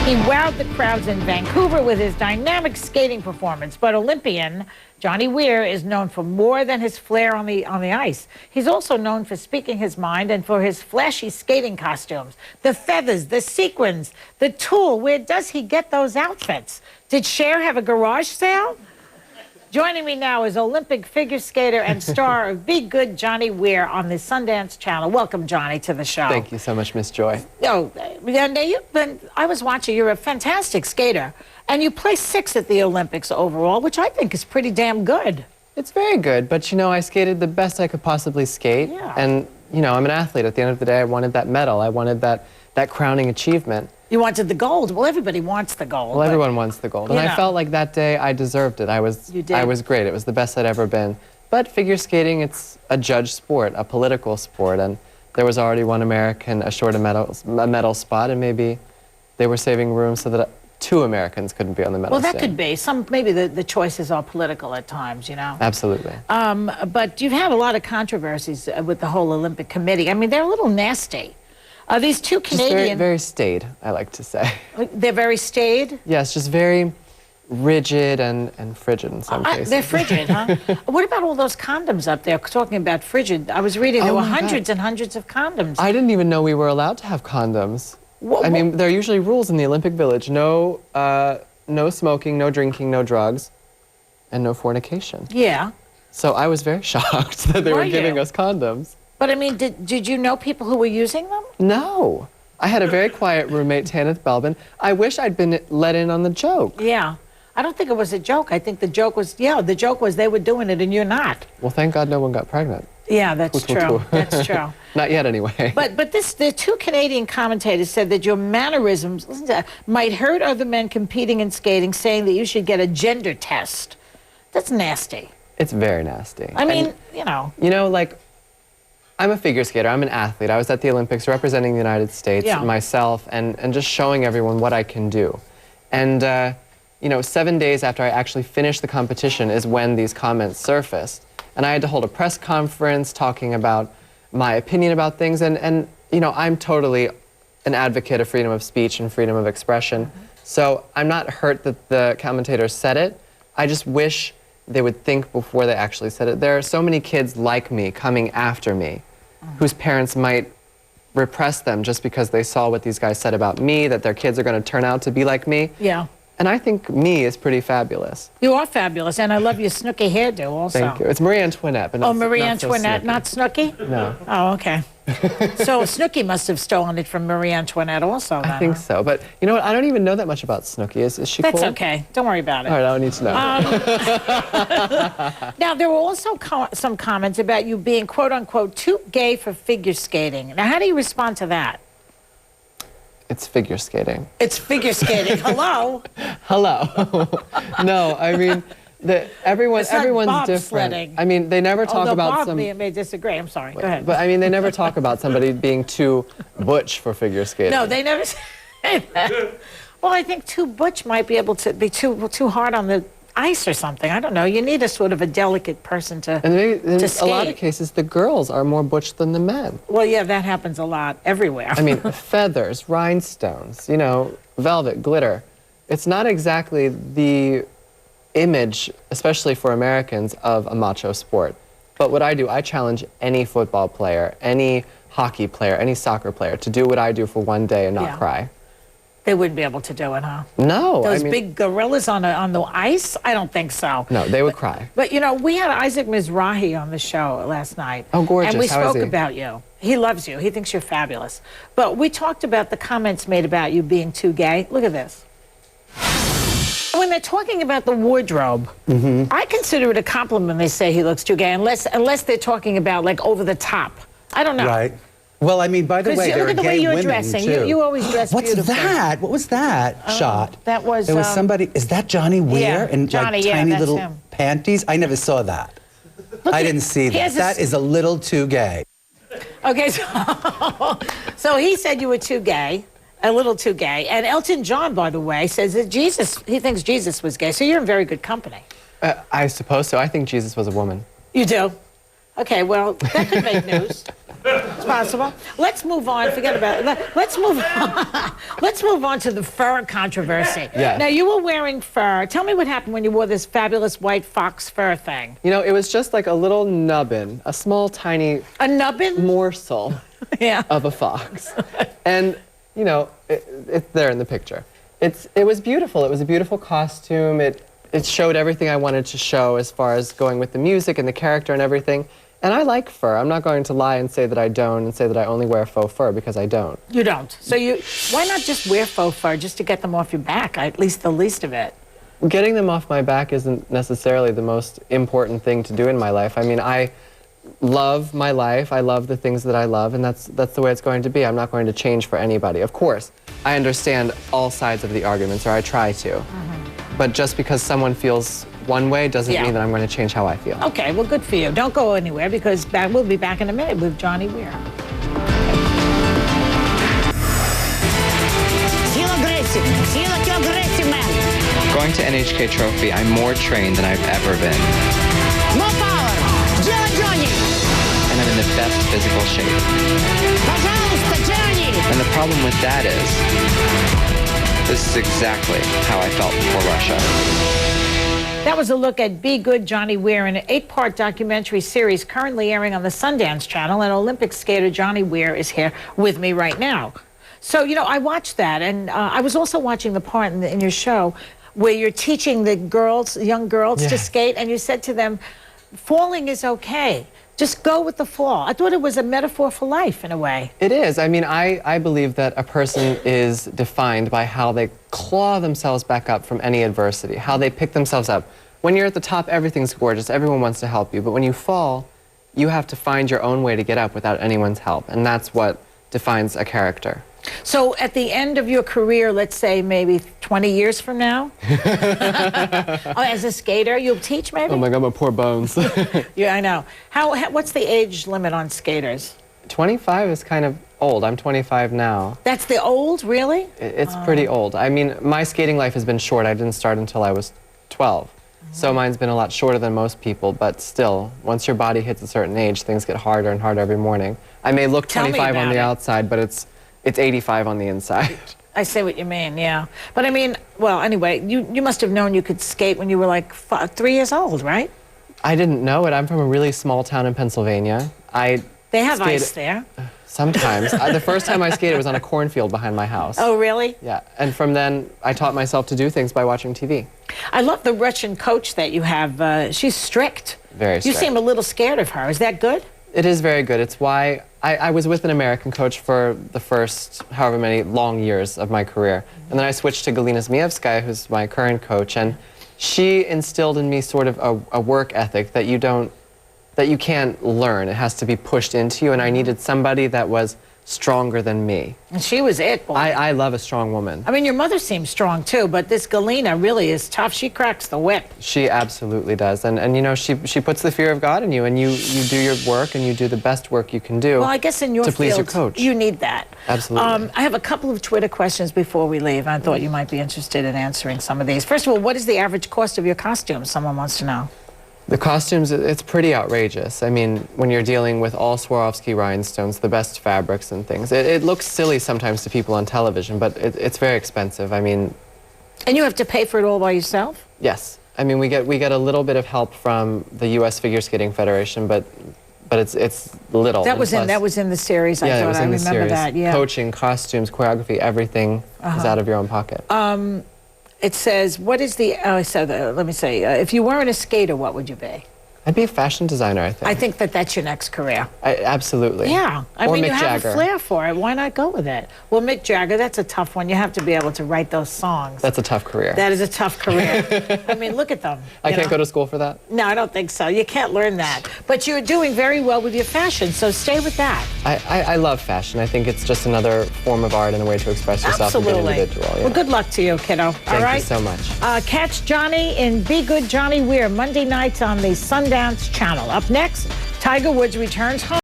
He wowed the crowds in Vancouver with his dynamic skating performance, but Olympian Johnny Weir is known for more than his flair on the ice. He's also known for speaking his mind and for his flashy skating costumes. The feathers, the sequins, the tulle. Where does he get those outfits? Did Cher have a garage sale? Joining me now is Olympic figure skater and star of Be Good, Johnny Weir on the Sundance Channel. Welcome, Johnny, to the show. Thank you so much, Miss Joy. Oh, I was watching. You're a fantastic skater, and you placed 6th at the Olympics overall, which I think is pretty damn good. It's very good, but you know, I skated the best I could possibly skate, and you know, I'm an athlete. At the end of the day, I wanted that medal. I wanted that crowning achievement. You wanted the gold. Well, everybody wants the gold. Well, everyone wants the gold, and I felt like that day I deserved it. I was great. It was the best I'd ever been. But figure skating, it's a judged sport, a political sport, and there was already one American assured a medal spot, and maybe they were saving room so that 2 Americans couldn't be on the medal stand. Well, that could be. Maybe the choices are political at times, you know. Absolutely. But you've had a lot of controversies with the whole Olympic Committee. I mean, they're a little nasty. These 2 Canadian... Just very staid, I like to say. They're very staid? Yes, just very rigid and frigid in some cases. They're frigid, huh? What about all those condoms up there? Talking about frigid, I was reading there were hundreds and hundreds of condoms. I didn't even know we were allowed to have condoms. I mean, there are usually rules in the Olympic Village. No smoking, no drinking, no drugs, and no fornication. Yeah. So I was very shocked that they were giving us condoms. But I mean, did you know people who were using them? No. I had a very quiet roommate, Tanith Belbin. I wish I'd been let in on the joke. Yeah. I don't think it was a joke. I think the joke was, the joke was they were doing it and you're not. Well, thank God no one got pregnant. Yeah, that's true. That's true. Not yet, anyway. But the 2 Canadian commentators said that your mannerisms, listen to that, might hurt other men competing in skating, saying that you should get a gender test. That's nasty. It's very nasty. I mean, you know. You know, like, I'm a figure skater. I'm an athlete. I was at the Olympics representing the United States, myself, and just showing everyone what I can do. And, you know, 7 days after I actually finished the competition is when these comments surfaced. And I had to hold a press conference talking about my opinion about things. And you know, I'm totally an advocate of freedom of speech and freedom of expression. So I'm not hurt that the commentators said it. I just wish they would think before they actually said it. There are so many kids like me coming after me whose parents might repress them just because they saw what these guys said about me, that their kids are going to turn out to be like me. Yeah. And I think me is pretty fabulous. You are fabulous, and I love your Snooki hairdo also. Thank you. It's Marie Antoinette, but Marie Antoinette, not Snooki? No. Oh, okay. So Snooki must have stolen it from Marie Antoinette also, then, I think so, but you know what? I don't even know that much about Snooki. Is she cool? That's okay. Don't worry about it. All right, I don't need to know. Now, there were also some comments about you being, quote-unquote, too gay for figure skating. Now, how do you respond to that? It's figure skating. It's figure skating. Hello? Hello. No, I mean, everyone's different. Sledding. I mean, they never talk about Bob may disagree. I'm sorry. Go ahead. But I mean, they never talk about somebody being too butch for figure skating. No, they never say that. Well, I think too butch might be able to be too hard on the ice or something. I don't know. You need a sort of a delicate person to skate. A lot of cases, the girls are more butch than the men. Well, yeah, that happens a lot everywhere. I mean, feathers, rhinestones, you know, velvet, glitter. It's not exactly the image, especially for Americans, of a macho sport. But what I do, I challenge any football player, any hockey player, any soccer player to do what I do for one day and not cry. They wouldn't be able to do it, huh? No. Those big gorillas on the ice? I don't think so. No, they would cry. But, you know, we had Isaac Mizrahi on the show last night. Oh, gorgeous. And we spoke about you. He loves you. He thinks you're fabulous. But we talked about the comments made about you being too gay. Look at this. When they're talking about the wardrobe, I consider it a compliment they say he looks too gay, unless they're talking about, like, over the top. I don't know. Right. Well, I mean, by the way, there are gay women, dressing. too. You always dress beautifully. What's that? What was that shot? That was... There was somebody... Is that Johnny Weir in Johnny, like tiny little him. panties? I never saw that. I didn't see that. That is a little too gay. Okay, so he said you were too gay, a little too gay. And Elton John, by the way, says that he thinks Jesus was gay. So you're in very good company. I suppose so. I think Jesus was a woman. You do? Okay, well, that could make news. It's possible. Let's move on. Forget about it. Let's move on. Let's move on to the fur controversy. Yes. Now, you were wearing fur. Tell me what happened when you wore this fabulous white fox fur thing. You know, it was just like a little nubbin, a small, tiny... A nubbin? Morsel Yeah. of a fox. And, you know, it's there in the picture. It was beautiful. It was a beautiful costume. It showed everything I wanted to show as far as going with the music and the character and everything. And I like fur. I'm not going to lie and say that I don't and say that I only wear faux fur, because I don't. You don't. So why not just wear faux fur just to get them off your back, at least the least of it? Getting them off my back isn't necessarily the most important thing to do in my life. I mean, I love my life. I love the things that I love, and that's the way it's going to be. I'm not going to change for anybody. Of course, I understand all sides of the arguments, or I try to. But just because someone feels one way doesn't mean that I'm going to change how I feel. Okay, well, good for you. Don't go anywhere, because we'll be back in a minute with Johnny Weir. Feel aggressive. Feel like you're aggressive, man. Going to NHK Trophy, I'm more trained than I've ever been. More power. Johnny. And I'm in the best physical shape. Пожалуйста, Johnny. And the problem with that is, this is exactly how I felt before Russia. That was a look at Be Good, Johnny Weir, in an 8-part documentary series currently airing on the Sundance Channel, and Olympic skater Johnny Weir is here with me right now. So, you know, I watched that, and I was also watching the part in your show where you're teaching the young girls to skate, and you said to them, falling is okay. Just go with the fall. I thought it was a metaphor for life, in a way. It is. I mean, I believe that a person is defined by how they claw themselves back up from any adversity, how they pick themselves up. When you're at the top, everything's gorgeous. Everyone wants to help you. But when you fall, you have to find your own way to get up without anyone's help. And that's what defines a character. So at the end of your career, let's say maybe 20 years from now, as a skater, you'll teach maybe? Oh my God, my poor bones. Yeah, I know. What's the age limit on skaters? 25 is kind of old. I'm 25 now. That's the old, really? It's pretty old. I mean, my skating life has been short. I didn't start until I was 12. So mine's been a lot shorter than most people, but still, once your body hits a certain age, things get harder and harder every morning. I may look 25 on the outside, but it's 85 on the inside. I see what you mean, yeah. But I mean, well, anyway, you must have known you could skate when you were like 3 years old, right? I didn't know it. I'm from a really small town in Pennsylvania. They have ice there. Sometimes. The first time I skated was on a cornfield behind my house. Oh, really? Yeah, and from then I taught myself to do things by watching TV. I love the Russian coach that you have. She's strict. Very strict. You seem a little scared of her. Is that good? It is very good. It's why I was with an American coach for the first however many long years of my career. And then I switched to Galina Zmievskaya, who's my current coach, and she instilled in me sort of a work ethic that you can't learn. It has to be pushed into you, and I needed somebody that was stronger than me. And she was it, boy. I love a strong woman. I mean, your mother seems strong, too, but this Galina really is tough. She cracks the whip. She absolutely does. And you know, she puts the fear of God in you, and you do your work, and you do the best work you can do. Well, I guess in your to please your field, coach. You need that. Absolutely. I have a couple of Twitter questions before we leave. I thought you might be interested in answering some of these. First of all, what is the average cost of your costume? Someone wants to know. The costumes, it's pretty outrageous. I mean, when you're dealing with all Swarovski rhinestones, the best fabrics and things, it looks silly sometimes to people on television, but it's very expensive. I mean... And you have to pay for it all by yourself? Yes. I mean, we get a little bit of help from the U.S. Figure Skating Federation, but it's little. That was in the series. I thought I remember that. Yeah. Coaching, costumes, choreography, everything is out of your own pocket. It says, what is the, let me say, if you weren't a skater, what would you be? I'd be a fashion designer, I think. I think that's your next career. Absolutely. Yeah. I or mean, Mick you have Jagger. a flair for it. Why not go with it? Well, Mick Jagger, that's a tough one. You have to be able to write those songs. That's a tough career. That is a tough career. I mean, look at them. I can't go to school for that? No, I don't think so. You can't learn that. But you're doing very well with your fashion, so stay with that. I love fashion. I think it's just another form of art and a way to express yourself as an individual. Yeah. Well, good luck to you, kiddo. All right? Thank you so much. Catch Johnny in Be Good, Johnny Weir, Monday nights on the Sundance Channel. Up next, Tiger Woods returns home.